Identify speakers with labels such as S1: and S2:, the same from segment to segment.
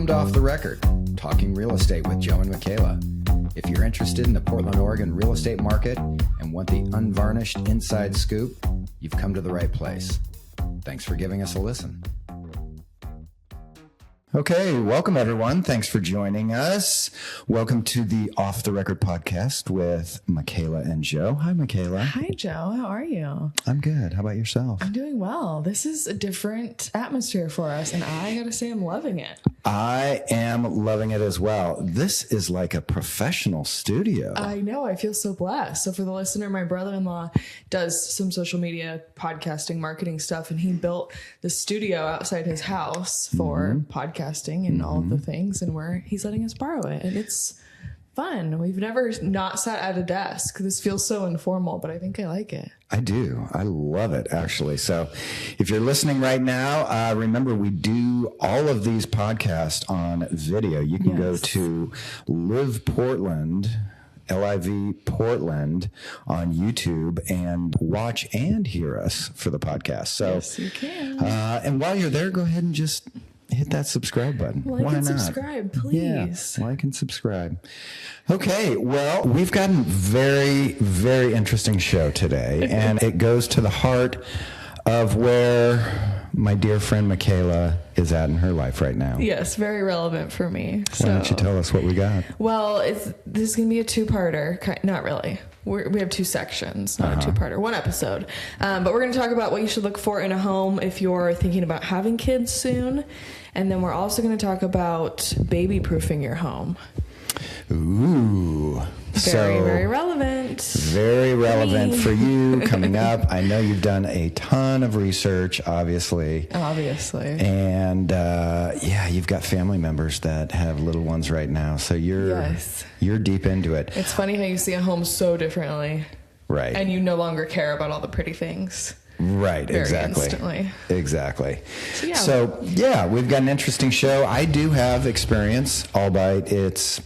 S1: Welcome to Off the Record, talking real estate with Joe and Makayla. If you're interested in the Portland, Oregon real estate market and want the unvarnished inside scoop, you've come to the right place. Thanks for giving us a listen. Okay, welcome everyone. Thanks for joining us. Welcome to the Off the Record podcast with Makayla and Joe. Hi, Makayla.
S2: Hi, Joe. How are you?
S1: I'm good. How about yourself?
S2: I'm doing well. This is a different atmosphere for us, and I gotta say I'm loving it.
S1: I am loving it as well. This is like a professional studio.
S2: I know. I feel so blessed. So for the listener, my brother-in-law does some social media podcasting, marketing stuff, and he built the studio outside his house for podcasting and all of the things, and he's letting us borrow it, and it's fun. We've never not sat at a desk. This feels so informal, but I think I like it.
S1: I do. I love it, actually. So if you're listening right now, remember we do all of these podcasts on video. You can go to Live Portland, LIV Portland on YouTube and watch and hear us for the podcast. So,
S2: yes, you can.
S1: And while you're there, go ahead and just hit that subscribe button.
S2: Why not? Subscribe, please.
S1: Yeah, like and subscribe. Okay, well, we've got a very, very interesting show today, and it goes to the heart of where my dear friend Makayla is at in her life right now.
S2: Yes, very relevant for me.
S1: Why don't you tell us what we got?
S2: Well, this is going to be a two-parter. Not really. We have two sections, not a two-parter, one episode. But we're going to talk about what you should look for in a home if you're thinking about having kids soon. And then we're also going to talk about baby-proofing your home.
S1: Ooh.
S2: Very relevant.
S1: Very relevant for you coming up. I know you've done a ton of research, obviously. And you've got family members that have little ones right now. So you're deep into it.
S2: It's funny how you see a home so differently.
S1: Right.
S2: And you no longer care about all the pretty things.
S1: Right, exactly.
S2: Instantly.
S1: Exactly. So, we've got an interesting show. I do have experience, albeit it's,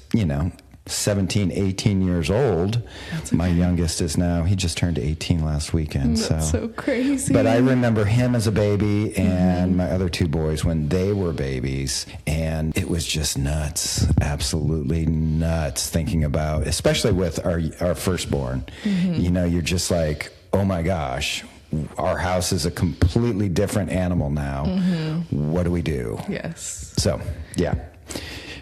S1: 17, 18 years old.
S2: That's okay.
S1: My youngest is now, he just turned 18 last weekend.
S2: That's so crazy.
S1: But I remember him as a baby and my other two boys when they were babies. And it was just nuts, absolutely nuts thinking about, especially with our firstborn. You're just like, oh my gosh, our house is a completely different animal now. What do we do?
S2: Yes.
S1: So, yeah.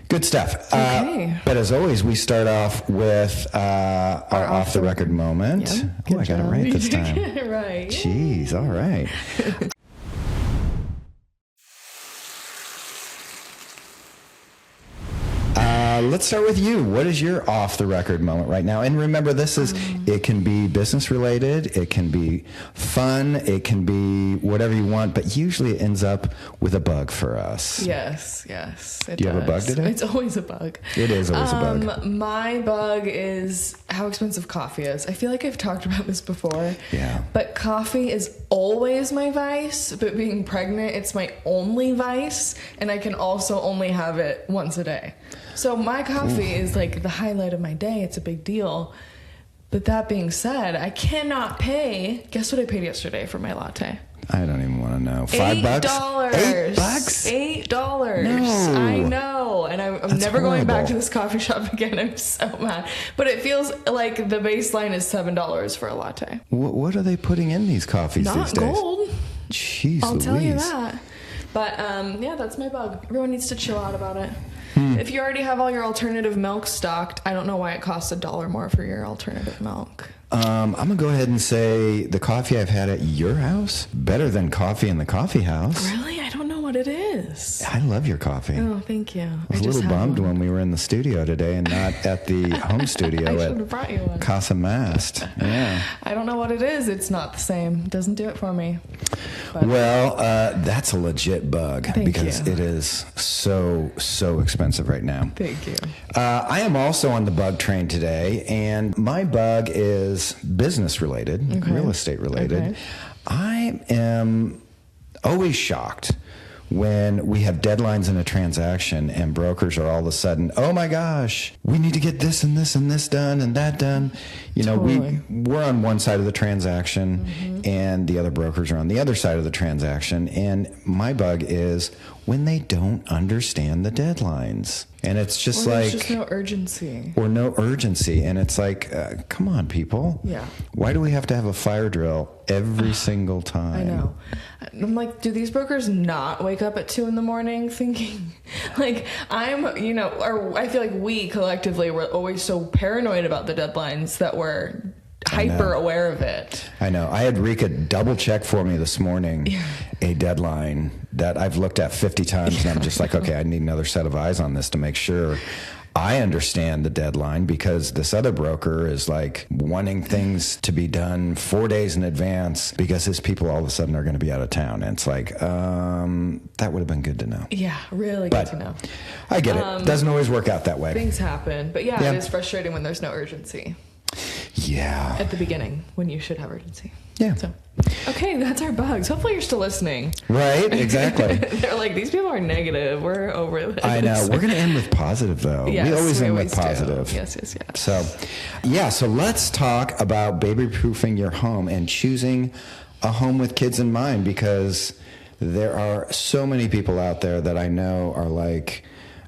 S1: Good stuff.
S2: Okay.
S1: But as always, we start off with our off-the-record moment.
S2: Yep.
S1: Oh, I got it right this time.
S2: Right.
S1: Jeez, all right. Let's start with you. What is your off-the-record moment right now? And remember, it can be business-related, it can be fun, it can be whatever you want, but usually it ends up with a bug for us.
S2: Yes.
S1: Do you have a bug today?
S2: It's always a bug.
S1: It is always a bug.
S2: My bug is how expensive coffee is. I feel like I've talked about this before.
S1: Yeah.
S2: But coffee is always my vice, but being pregnant, it's my only vice, and I can also only have it once a day. So my coffee is like the highlight of my day. It's a big deal. But that being said, I cannot pay. Guess what I paid yesterday for my latte?
S1: I don't even want to know. $5?
S2: $8.
S1: $8?
S2: $8.
S1: No.
S2: I know. And I'm never going back to this coffee shop again. I'm so mad. But it feels like the baseline is $7 for a latte.
S1: What are they putting in these coffees these days?
S2: Not gold.
S1: Jeez
S2: I'll
S1: Louise.
S2: tell you that. But that's my bug. Everyone needs to chill out about it. If you already have all your alternative milk stocked, I don't know why it costs $1 more for your alternative milk.
S1: I'm going to go ahead and say the coffee I've had at your house, better than coffee in the coffee house.
S2: Really? I don't know what it is.
S1: I love your coffee.
S2: Oh, thank you.
S1: I was a little bummed when we were in the studio today and not at the home studio at Casa Mast. Yeah.
S2: I don't know what it is. It's not the same. It doesn't do it for me.
S1: But. Well, that's a legit bug because it is so expensive right now.
S2: Thank you.
S1: I am also on the bug train today, and my bug is business related, real estate related.
S2: Okay.
S1: I am always shocked when we have deadlines in a transaction and brokers are all of a sudden, oh my gosh, we need to get this and this and this done and that done. You know, we're on one side of the transaction and the other brokers are on the other side of the transaction. And my bug is, when they don't understand the deadlines. And it's just
S2: or
S1: like...
S2: there's just no urgency.
S1: Or no urgency. And it's like, come on, people.
S2: Yeah.
S1: Why do we have to have a fire drill every single time?
S2: I know. I'm like, do these brokers not wake up at 2 a.m. thinking, like, or I feel like we collectively were always so paranoid about the deadlines that we're hyper aware of it.
S1: I know. I had Rika double check for me this morning a deadline that I've looked at 50 times, and I'm just like, okay, I need another set of eyes on this to make sure I understand the deadline, because this other broker is like wanting things to be done 4 days in advance because his people all of a sudden are going to be out of town. And it's like, that would have been good to know.
S2: Yeah, really good to know.
S1: I get it. Doesn't always work out that way.
S2: Things happen. But yeah, it is frustrating when there's no urgency.
S1: Yeah.
S2: At the beginning, when you should have urgency.
S1: Yeah.
S2: So, okay, that's our bugs. Hopefully you're still listening.
S1: Right, exactly.
S2: They're like, these people are negative. We're over this.
S1: I know. We're going to end with positive, though.
S2: Yes,
S1: we always end with
S2: do.
S1: positive.
S2: Yes.
S1: So let's talk about baby-proofing your home and choosing a home with kids in mind, because there are so many people out there that I know are like,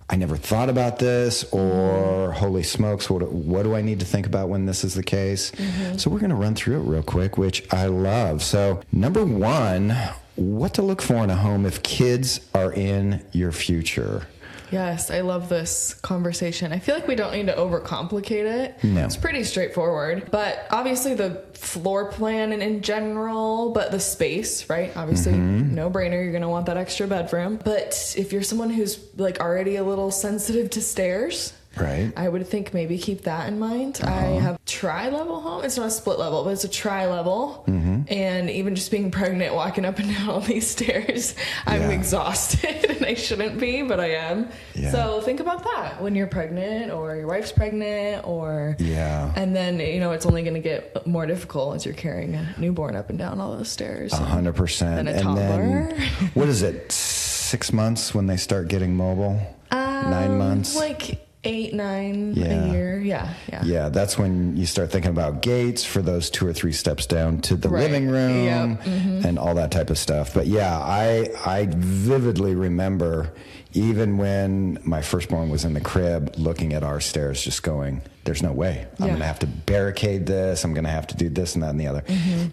S1: I never thought about this, or holy smokes, what do I need to think about when this is the case? Mm-hmm. So we're going to run through it real quick, which I love. So number one, what to look for in a home if kids are in your future.
S2: Yes, I love this conversation. I feel like we don't need to overcomplicate it.
S1: No.
S2: It's pretty straightforward. But obviously the floor plan and in general, but the space, right? Obviously, no brainer. You're going to want that extra bedroom. But if you're someone who's like already a little sensitive to stairs,
S1: right,
S2: I would think maybe keep that in mind. I have tri-level home. It's not a split level, but it's a tri-level. And even just being pregnant, walking up and down all these stairs, I'm exhausted, and I shouldn't be, but I am. Yeah. So think about that when you're pregnant, or your wife's pregnant, or and then it's only going to get more difficult as you're carrying a newborn up and down all those stairs.
S1: 100%.
S2: And a toddler.
S1: And then, what is it? 6 months when they start getting mobile? 9 months?
S2: Like 8, 9 a year. Yeah.
S1: That's when you start thinking about gates for those 2 or 3 steps down to the living room and all that type of stuff. But I vividly remember, even when my firstborn was in the crib, looking at our stairs, just going, there's no way. I'm going to have to barricade this. I'm going to have to do this and that and the other.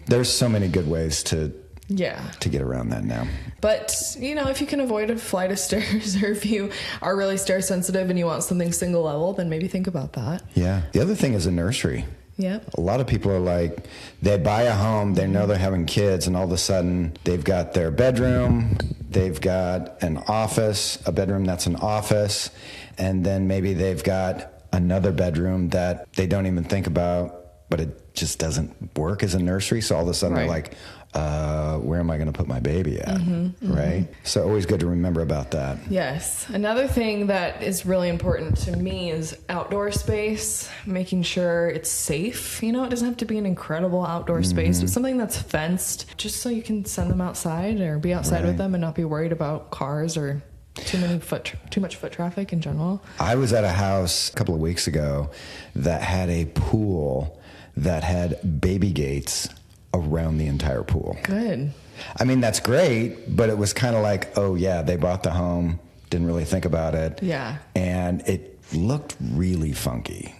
S1: There's so many good ways to get around that now. But,
S2: if you can avoid a flight of stairs, or if you are really stair sensitive and you want something single level, then maybe think about that.
S1: Yeah. The other thing is a nursery.
S2: Yep.
S1: A lot of people are like, they buy a home, they know they're having kids, and all of a sudden they've got their bedroom, they've got an office, a bedroom that's an office, and then maybe they've got another bedroom that they don't even think about, but it just doesn't work as a nursery. So all of a sudden they're like, where am I going to put my baby at? Right? So always good to remember about that.
S2: Yes. Another thing that is really important to me is outdoor space, making sure it's safe. It doesn't have to be an incredible outdoor space, but something that's fenced, just so you can send them outside or be outside with them and not be worried about cars or too much foot traffic in general. I
S1: was at a house a couple of weeks ago that had a pool that had baby gates around the entire pool.
S2: Good.
S1: I mean, that's great, but it was kind of like, they bought the home, didn't really think about it.
S2: Yeah.
S1: And it looked really funky.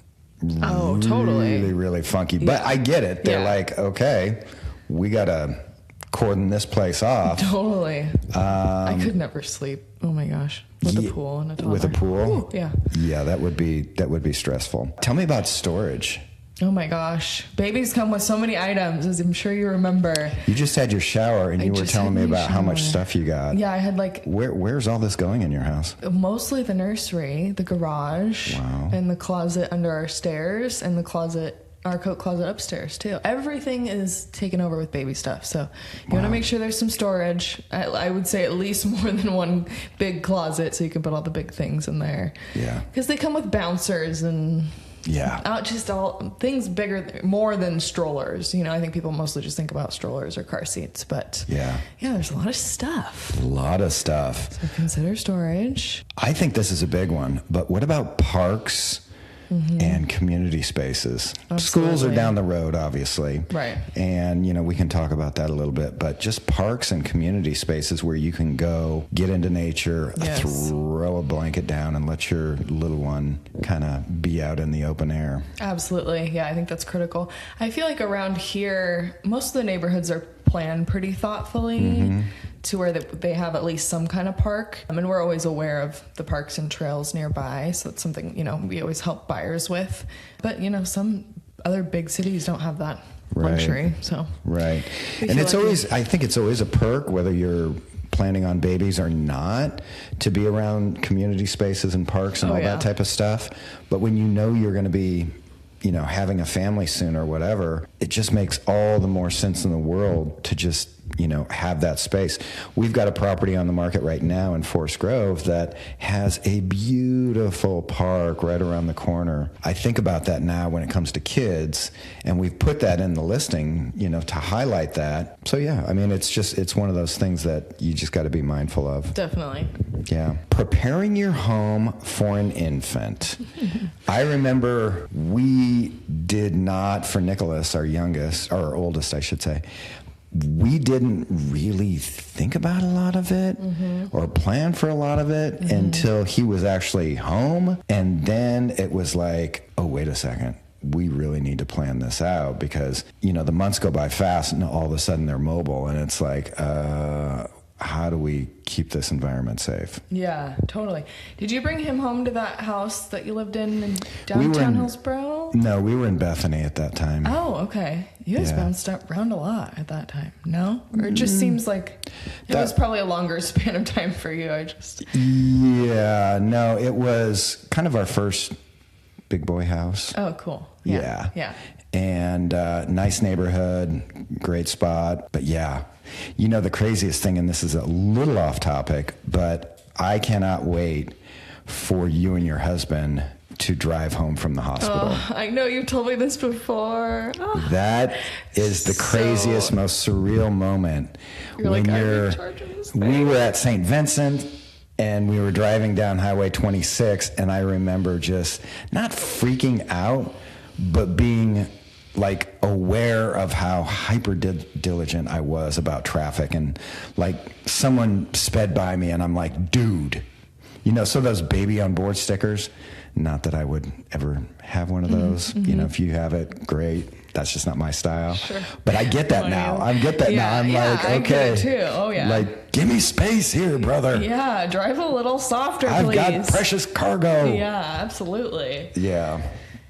S2: Oh, totally.
S1: Really, really funky. Yeah. But I get it. They're like, okay, we got to cordon this place off.
S2: Totally. I could never sleep. Oh my gosh. With a pool and a toddler.
S1: With a pool?
S2: Ooh, yeah.
S1: Yeah, that would be stressful. Tell me about storage.
S2: Oh my gosh. Babies come with so many items, as I'm sure you remember.
S1: You just had your shower and you were telling me about how much stuff you got.
S2: Yeah, I had
S1: Where's all this going in your house?
S2: Mostly the nursery, the garage, and the closet under our stairs, and our coat closet upstairs too. Everything is taken over with baby stuff. So you want to make sure there's some storage. I would say at least more than one big closet so you can put all the big things in there. Yeah. Because they come with bouncers and... just all things bigger, more than strollers. I think people mostly just think about strollers or car seats, but there's a lot of stuff. So consider storage.
S1: I think this is a big one, but what about parks and community spaces.
S2: Absolutely.
S1: Schools are down the road, obviously.
S2: Right.
S1: And, we can talk about that a little bit, but just parks and community spaces where you can go get into nature,
S2: Yes.
S1: throw a blanket down and let your little one kind of be out in the open air.
S2: Absolutely. Yeah, I think that's critical. I feel like around here, most of the neighborhoods are planned pretty thoughtfully to where they have at least some kind of park. And we're always aware of the parks and trails nearby. So it's something, we always help buyers with. But, some other big cities don't have that luxury. So
S1: Right.
S2: We
S1: And
S2: feel
S1: it's
S2: like
S1: always, I think it's always a perk, whether you're planning on babies or not, to be around community spaces and parks and all that type of stuff. But when you're going to be, having a family soon or whatever, it just makes all the more sense in the world to just, have that space. We've got a property on the market right now in Forest Grove that has a beautiful park right around the corner. I think about that now when it comes to kids, and we've put that in the listing, to highlight that. So yeah, it's one of those things that you just got to be mindful of.
S2: Definitely.
S1: Yeah. Preparing your home for an infant. I remember we did not, for Nicholas, our oldest, I should say, we didn't really think about a lot of it or plan for a lot of it until he was actually home. And then it was like, oh, wait a second. We really need to plan this out because, the months go by fast and all of a sudden they're mobile. And it's like, how do we keep this environment safe?
S2: Yeah, totally. Did you bring him home to that house that you lived in downtown Hillsborough?
S1: No, we were in Bethany at that time.
S2: Oh, okay. You guys bounced around a lot at that time, no? Or it just seems like it was probably a longer span of time for you.
S1: Yeah, no, it was kind of our first big boy house.
S2: Oh, cool.
S1: Yeah. And nice neighborhood, great spot. But yeah, the craziest thing, and this is a little off topic, but I cannot wait for you and your husband to drive home from the hospital.
S2: Oh, I know you told me this before. Oh,
S1: that is the craziest, most surreal moment.
S2: You're
S1: when
S2: like, I'm in charge of this thing.
S1: We were at St. Vincent, and we were driving down Highway 26, and I remember just not freaking out, but being like aware of how hyper diligent I was about traffic, and like someone sped by me and I'm like, dude, so those baby on board stickers, not that I would ever have one of those, if you have it, great. That's just not my style.
S2: Sure.
S1: But I get that now. I get that now. I'm like, okay.
S2: I get it too. Oh yeah.
S1: Like, give me space here, brother.
S2: Yeah. Drive a little softer,
S1: I've
S2: please.
S1: got precious cargo.
S2: Yeah, absolutely.
S1: Yeah.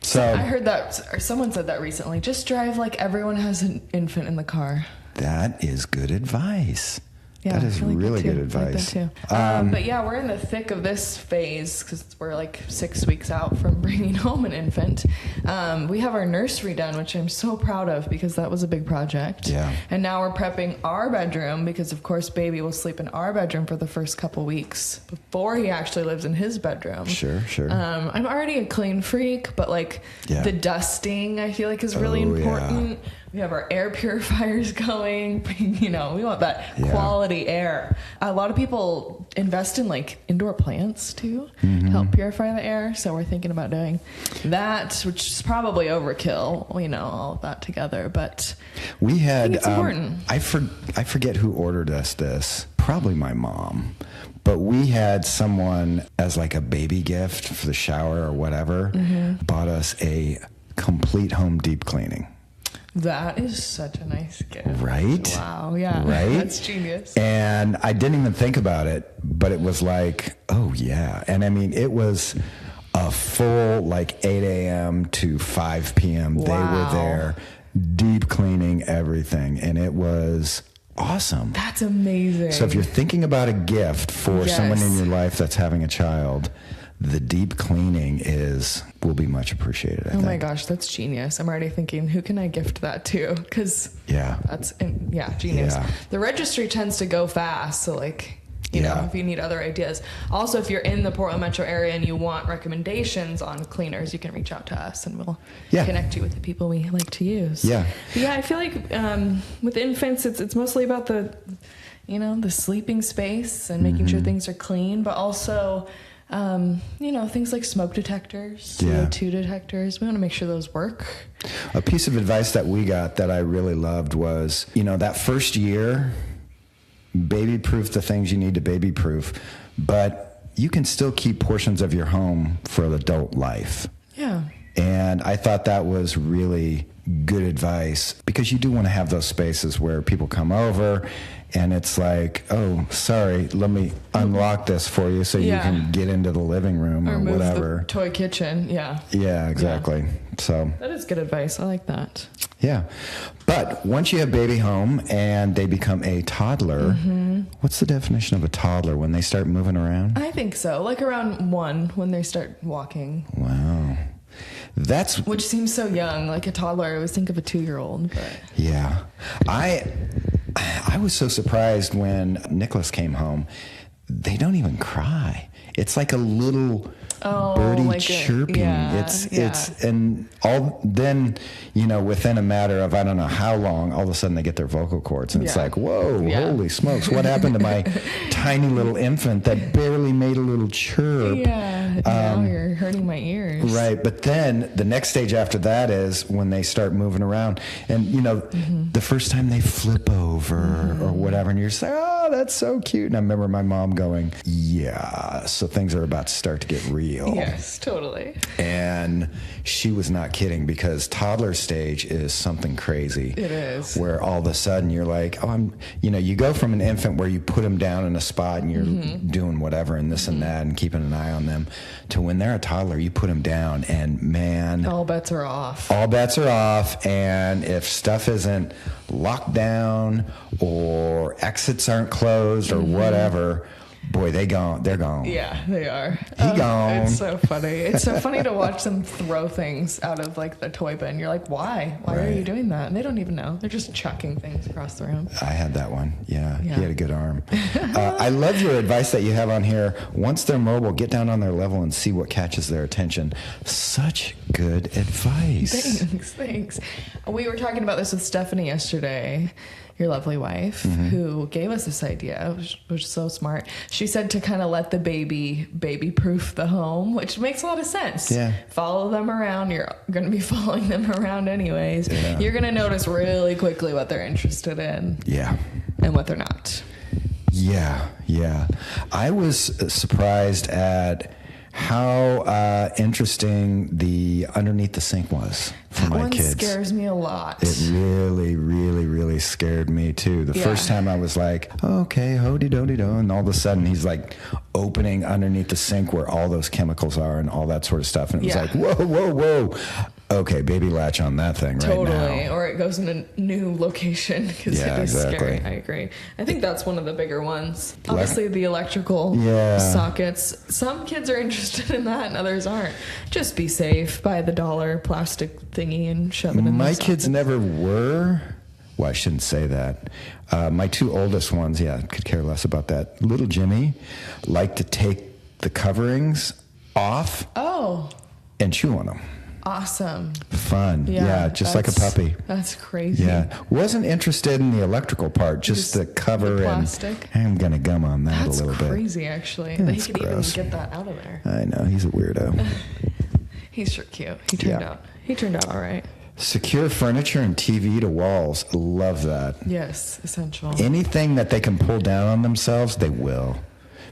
S1: So
S2: I heard that, or someone said that recently. Just drive like everyone has an infant in the car.
S1: That is good advice.
S2: Yeah,
S1: that is really good advice.
S2: I like that too. But yeah, we're in the thick of this phase because we're like 6 weeks out from bringing home an infant. We have our nursery done, which I'm so proud of because that was a big project.
S1: Yeah.
S2: And now we're prepping our bedroom because, of course, baby will sleep in our bedroom for the first couple weeks before he actually lives in his bedroom.
S1: Sure.
S2: I'm already a clean freak, but like the dusting, I feel like is really important. Yeah. We have our air purifiers going. We want that quality air. A lot of people invest in like indoor plants too to help purify the air. So we're thinking about doing that, which is probably overkill, all of that together. But
S1: we had,
S2: I think it's important.
S1: I forget who ordered us this, probably my mom. But we had someone as like a baby gift for the shower or whatever, bought us a complete home deep cleaning.
S2: That is such a nice gift.
S1: Right?
S2: Wow, yeah.
S1: Right?
S2: That's genius.
S1: And I didn't even think about it, but it was like, oh, yeah. And it was a full like 8 a.m. to 5 p.m. Wow. They were there deep cleaning everything. And it was awesome.
S2: That's amazing.
S1: So if you're thinking about a gift for someone in your life that's having a child, the deep cleaning will be much appreciated, I think.
S2: My gosh, that's genius. I'm already thinking, who can I gift that to? Because that's genius. Yeah. The registry tends to go fast, so like, you know, if you need other ideas. Also, if you're in the Portland metro area and you want recommendations on cleaners, you can reach out to us and we'll connect you with the people we like to use.
S1: Yeah.
S2: But I feel like with infants, it's mostly about the sleeping space and making sure things are clean, but also Things like smoke detectors,
S1: Yeah.
S2: CO2 detectors. We want to make sure those work.
S1: A piece of advice that we got that I really loved was, that first year, baby-proof the things you need to baby-proof, but you can still keep portions of your home for adult life.
S2: Yeah.
S1: And I thought that was really good advice, because you do want to have those spaces where people come over and it's like, oh, sorry, let me unlock this for you so you can get into the living room or
S2: move
S1: whatever.
S2: The toy kitchen. Yeah.
S1: Yeah, exactly.
S2: Yeah.
S1: So
S2: that is good advice. I like that.
S1: Yeah. But once you have baby home and they become a toddler, what's the definition of a toddler? When they start moving around?
S2: I think so. Like around 1 when they start walking.
S1: Wow.
S2: Which seems so young. Like a toddler, I always think of a 2-year-old. But
S1: yeah. I was so surprised when Nicholas came home. They don't even cry. It's like a little birdie
S2: like
S1: chirping.
S2: It's
S1: and all then, within a matter of I don't know how long, all of a sudden they get their vocal cords, and it's like, whoa, holy smokes, what happened to my tiny little infant that barely made a little chirp?
S2: Yeah, now you're hurting my ears.
S1: Right, but then the next stage after that is when they start moving around, and the first time they flip over or whatever, and you're just like, oh, that's so cute. And I remember my mom going, yeah, so things are about to start to get real.
S2: Yes, totally.
S1: And she was not kidding, because toddler stage is something crazy.
S2: It is.
S1: Where all of a sudden you're like, oh, you go from an infant where you put them down in a spot and you're doing whatever and this and that and keeping an eye on them, to when they're a toddler, you put them down and man,
S2: all bets are off.
S1: All bets are off. And if stuff isn't locked down or exits aren't closed or whatever, boy, they're gone.
S2: Yeah, they are.
S1: Gone.
S2: It's so funny. It's so funny to watch them throw things out of like the toy bin. You're like, why? Why are you doing that? And they don't even know. They're just chucking things across the room.
S1: I had that one. Yeah. He had a good arm. I love your advice that you have on here. Once they're mobile, get down on their level and see what catches their attention. Such good advice.
S2: Thanks. We were talking about this with Stephanie yesterday, your lovely wife, who gave us this idea, which was so smart. She said to kind of let the baby-proof the home, which makes a lot of sense.
S1: Yeah.
S2: Follow them around. You're going to be following them around anyways. Yeah. You're going to notice really quickly what they're interested in.
S1: Yeah.
S2: And what they're not.
S1: Yeah. I was surprised at how interesting the underneath the sink was for my kids.
S2: That one scares me a lot.
S1: It really, really, really scared me too. The first time I was like, okay, ho-de-do-de-do, and all of a sudden he's like opening underneath the sink where all those chemicals are and all that sort of stuff. And it was like, whoa. Okay, baby latch on that thing right now.
S2: Totally, or it goes in a new location because it is scary. I agree. I think that's one of the bigger ones. Obviously, the electrical sockets. Some kids are interested in that and others aren't. Just be safe. Buy the $1 plastic thingy and shove it in
S1: My
S2: the
S1: kids never were. Well, I shouldn't say that. My 2 oldest ones, could care less about that. Little Jimmy liked to take the coverings off and chew on them.
S2: Awesome.
S1: Fun. Yeah, just like a puppy.
S2: That's crazy.
S1: Yeah. Wasn't interested in the electrical part, just the cover,
S2: the plastic.
S1: And I'm going to gum on that a little bit.
S2: That's crazy, actually. That he could even get that out of there.
S1: I know. He's a weirdo.
S2: He's sure cute. He turned out all right.
S1: Secure furniture and TV to walls. Love that.
S2: Yes, essential.
S1: Anything that they can pull down on themselves, they will.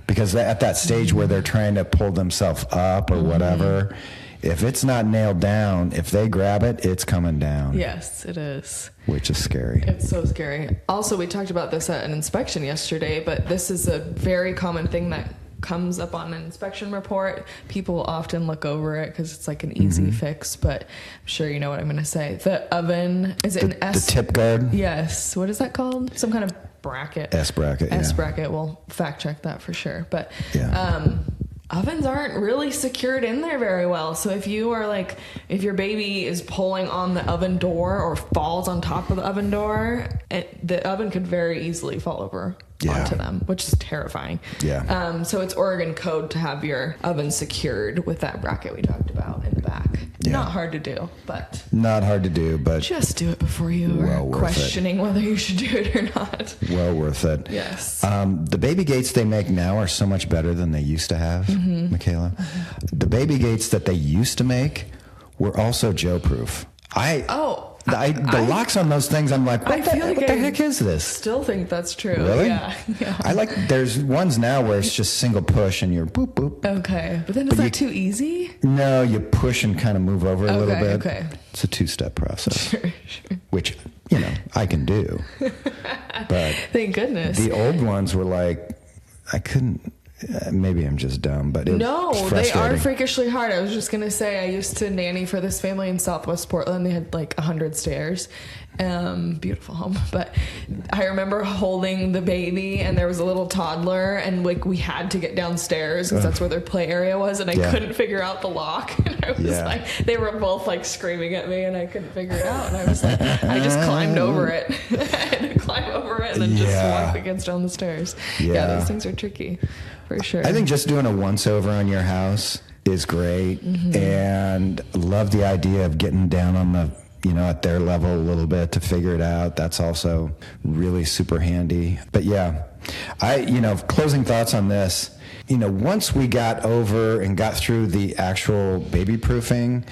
S1: Because at that stage where they're trying to pull themselves up or whatever, if it's not nailed down, if they grab it, it's coming down.
S2: Yes, it is.
S1: Which is scary.
S2: It's so scary. Also, we talked about this at an inspection yesterday, but this is a very common thing that comes up on an inspection report. People often look over it because it's like an easy fix, but I'm sure you know what I'm going to say. The oven, is it an S?
S1: The tip guard?
S2: Yes. What is that called? Some kind of bracket.
S1: S bracket,
S2: S bracket. We'll fact check that for sure. But
S1: yeah.
S2: Ovens aren't really secured in there very well. So if your baby is pulling on the oven door or falls on top of the oven door, the oven could very easily fall over onto them, which is terrifying. Yeah. So it's Oregon code to have your oven secured with that bracket we talked about in the back. Not hard to do, but
S1: not hard to do, but
S2: just do it before you are questioning whether you should do it or not.
S1: Well worth it.
S2: Yes.
S1: The baby gates they make now are so much better than they used to have, Makayla. The baby gates that they used to make were also Joe-proof. The locks on those things, I'm like, what the heck is this?
S2: Still think that's true.
S1: Really?
S2: Yeah.
S1: There's ones now where it's just single push and you're boop, boop.
S2: Okay. But then is that too easy?
S1: No, you push and kind of move over a little bit.
S2: Okay.
S1: It's a 2-step process.
S2: Sure.
S1: Which, I can do. But
S2: thank goodness.
S1: The old ones were like, I couldn't. Maybe I'm just dumb, but
S2: no, they are freakishly hard. I was just gonna say I used to nanny for this family in Southwest Portland. They had like 100 stairs, beautiful home. But I remember holding the baby, and there was a little toddler, and like we had to get downstairs because that's where their play area was, and I couldn't figure out the lock. And I was like, they were both like screaming at me, and I couldn't figure it out. And I was like, I just climbed over it. I had to climb over it and then just walk against down the stairs. Yeah, these things are tricky. For sure.
S1: I think just doing a once over on your house is great, and love the idea of getting down on the, at their level a little bit to figure it out. That's also really super handy. But yeah, closing thoughts on this. Once we got over and got through the actual baby proofing,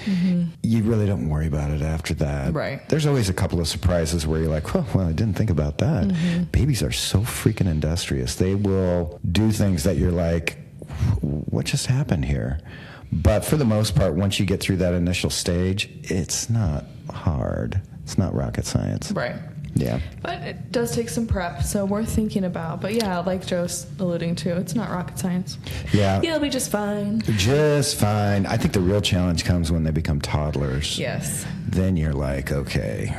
S1: you really don't worry about it after that.
S2: Right.
S1: There's always a couple of surprises where you're like, well, I didn't think about that. Babies are so freaking industrious. They will do things that you're like, what just happened here? But for the most part, once you get through that initial stage, it's not hard. It's not rocket science.
S2: Right.
S1: Yeah.
S2: But it does take some prep, so worth thinking about. But yeah, like Joe's alluding to, it's not rocket science.
S1: Yeah.
S2: You'll be just fine.
S1: Just fine. I think the real challenge comes when they become toddlers.
S2: Yes.
S1: Then you're like, okay,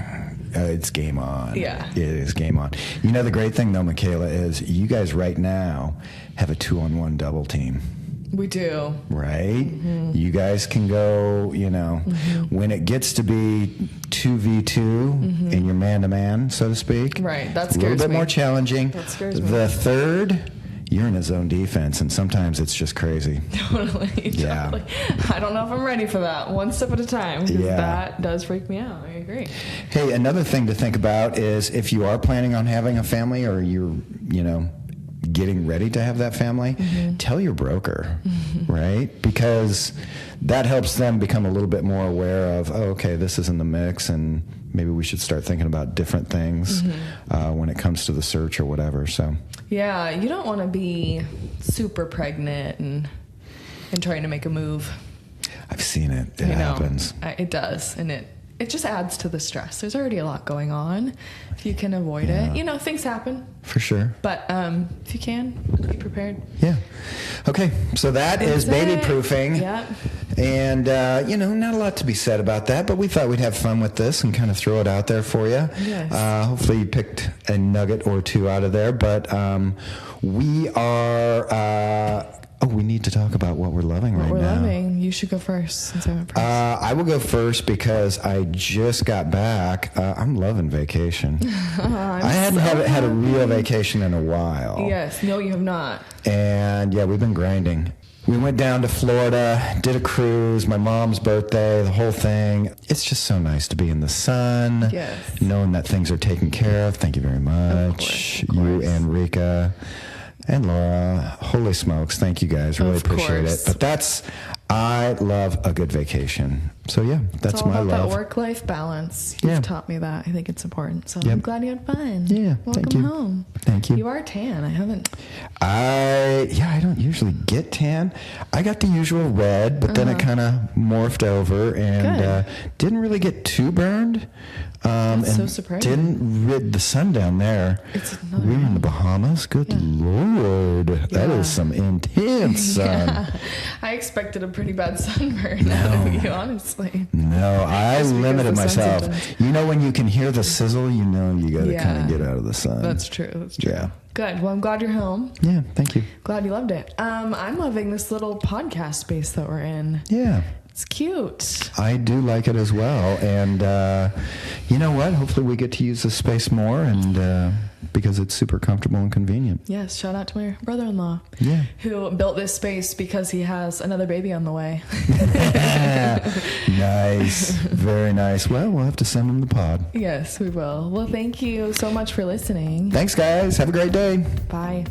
S1: it's game on.
S2: Yeah.
S1: It is game on. The great thing, though, Makayla, is you guys right now have a 2-on-1 double team.
S2: We do.
S1: Right? You guys can go, when it gets to be 2v2 and you're man-to-man, so to speak.
S2: Right. That scares
S1: me. A little bit more challenging.
S2: That scares me.
S1: The third, you're in a zone defense, and sometimes it's just crazy.
S2: Totally.
S1: Yeah.
S2: I don't know if I'm ready for that. One step at a time. Yeah. That does freak me out. I agree.
S1: Hey, another thing to think about is if you are planning on having a family or you're, getting ready to have that family, tell your broker, right? Because that helps them become a little bit more aware of, okay, this is in the mix, and maybe we should start thinking about different things when it comes to the search or whatever. So
S2: yeah, you don't want to be super pregnant and trying to make a move.
S1: I've seen it. It happens.
S2: It does, and it just adds to the stress. There's already a lot going on. If you can avoid it, things happen.
S1: For sure.
S2: But if you can, be prepared.
S1: Yeah. Okay, so that's is baby proofing.
S2: Yep.
S1: And, not a lot to be said about that, but we thought we'd have fun with this and kind of throw it out there for you.
S2: Yes.
S1: Hopefully you picked a nugget or two out of there, but we are... we need to talk about what we're loving right now.
S2: What we're loving. You should go first since I went first.
S1: I will go first because I just got back. I'm loving vacation. I hadn't had a real vacation in a while.
S2: Yes. No, you have not.
S1: And yeah, we've been grinding. We went down to Florida, did a cruise, my mom's birthday, the whole thing. It's just so nice to be in the sun.
S2: Yes.
S1: Knowing that things are taken care of. Thank you very much.
S2: Of course.
S1: You and Rika. And Laura, holy smokes, thank you guys. Really appreciate it. But I love a good vacation. So yeah, that's
S2: it's all
S1: my
S2: about
S1: love.
S2: That work-life balance. You've taught me that. I think it's important. So I'm glad you had fun.
S1: Yeah,
S2: welcome
S1: thank you.
S2: home.
S1: Thank you.
S2: You are tan. I haven't.
S1: I don't usually get tan. I got the usual red, but then it kind of morphed over and didn't really get too burned.
S2: That's
S1: and
S2: so surprising.
S1: Didn't rid the sun down there. We were in the Bahamas. Good Lord. That is some intense sun.
S2: I expected a pretty bad sunburn out of you, honestly.
S1: No, I limited myself. When you can hear the sizzle, you got to kind of get out of the sun.
S2: That's true.
S1: Yeah.
S2: Good. Well, I'm glad you're home.
S1: Yeah, thank you.
S2: Glad you loved it. I'm loving this little podcast space that we're in.
S1: Yeah.
S2: It's cute.
S1: I do like it as well. And you know what? Hopefully we get to use this space more, and because it's super comfortable and convenient.
S2: Yes, shout out to my brother-in-law.
S1: Yeah.
S2: Who built this space because he has another baby on the way.
S1: Nice. Very nice. Well, we'll have to send him the pod.
S2: Yes, we will. Well, thank you so much for listening.
S1: Thanks, guys. Have a great day.
S2: Bye.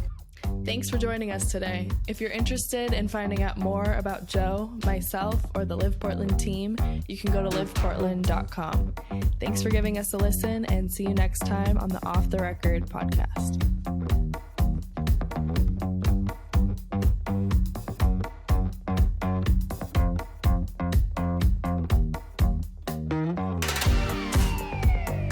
S2: Thanks for joining us today. If you're interested in finding out more about Joe, myself, or the Live Portland team, you can go to liveportland.com. Thanks for giving us a listen, and see you next time on the Off the Record podcast.